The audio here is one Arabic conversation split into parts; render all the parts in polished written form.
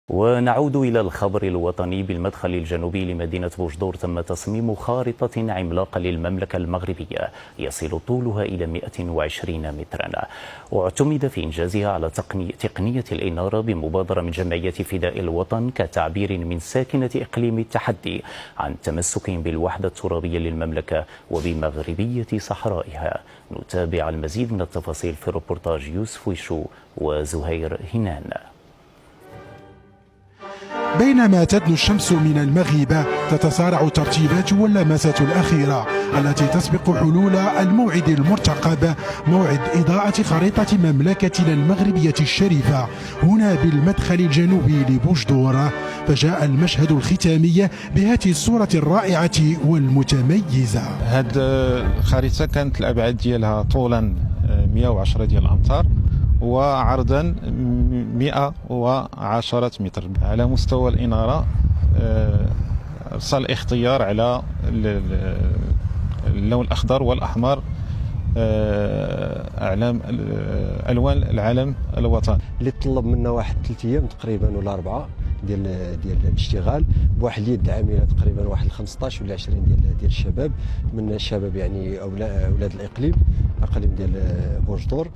ونعود إلى الخبر الوطني. بالمدخل الجنوبي لمدينة بوجدور تم تصميم خارطة عملاقة للمملكة المغربية يصل طولها إلى 120 مترا، واعتمد في إنجازها على تقنية الإنارة بمبادرة من جمعية فداء الوطن كتعبير من ساكنة إقليم التحدي عن تمسكهم بالوحدة الترابية للمملكة وبمغربية صحرائها. نتابع المزيد من التفاصيل في روبورتاج يوسف ويشو وزهير هنان. بينما تدنو الشمس من المغيب تتصارع الترتيبات واللمسات الأخيرة التي تسبق حلول الموعد المرتقب، موعد إضاءة خريطة مملكتنا المغربية الشريفة هنا بالمدخل الجنوبي لبوجدور. فجاء المشهد الختامي بهذه الصورة الرائعة والمتميزة. هذه الخريطة كانت الأبعاد ديالها طولا 110 ديال الأمتار وعرضا 110 متر. على مستوى الإنارة أرسل اختيار على اللون الأخضر والأحمر، أعلام ألوان العلم الوطني. اللي طلب منا واحد 3 أيام تقريبا ولا 4 ديال الاشتغال بواحد اليد عامله تقريبا واحد 15 ولا 20 ديال الشباب من الشباب، يعني اولاد الاقليم ديال بوجدور.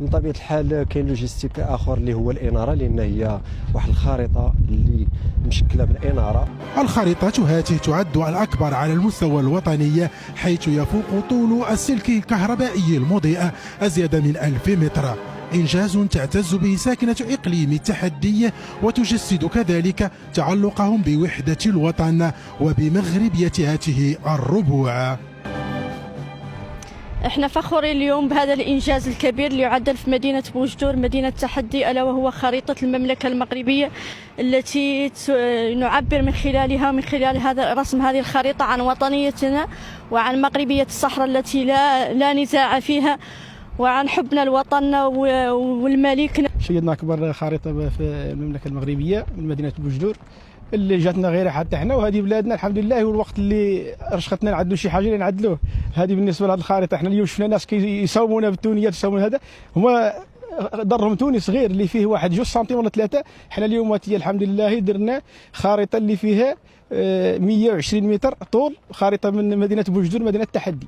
من طبيعه الحال كاين لوجيستيك اخر اللي هو الاناره، لان هي واحد الخريطه اللي مشكله بالاناره. الخريطه هذه تعد الاكبر على المستوى الوطني، حيث يفوق طول السلك الكهربائي المضيء ازيد من 1000 متر، إنجاز تعتز به ساكنة إقليم التحدي وتجسد كذلك تعلقهم بوحدة الوطن وبمغربية هذه الربوع. احنا فخورين اليوم بهذا الإنجاز الكبير اللي يعدل في مدينة بوجدور مدينة التحدي، ألا وهو خريطة المملكة المغربية التي نعبر من خلال هذا رسم هذه الخريطة عن وطنيتنا وعن مغربية الصحراء التي لا نزاع فيها، وعن حبنا لوطننا والملك. شيدنا أكبر خريطة في المملكة المغربية من مدينة بوجدور اللي جاتنا غير حتى احنا، وهذه بلادنا الحمد لله، والوقت اللي رشختنا نعدلوا شي حاجه اللي نعدلوه. هذه بالنسبه لهذه الخريطه. احنا اليوم شفنا ناس كيساومونا بالتونيات، يساومون هذا هما ضرهم توني صغير اللي فيه واحد 2 سنتيم ولا 3. احنا اليوم الحمد لله درنا خريطه اللي فيها 120 متر طول، خريطه من مدينه بوجدور مدينه التحدي.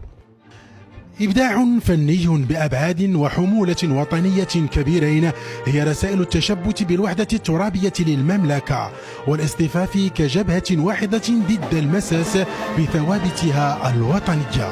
إبداع فني بأبعاد وحمولة وطنية كبيرين هي رسائل التشبث بالوحدة الترابية للمملكة والاصطفاف كجبهة واحدة ضد المساس بثوابتها الوطنية.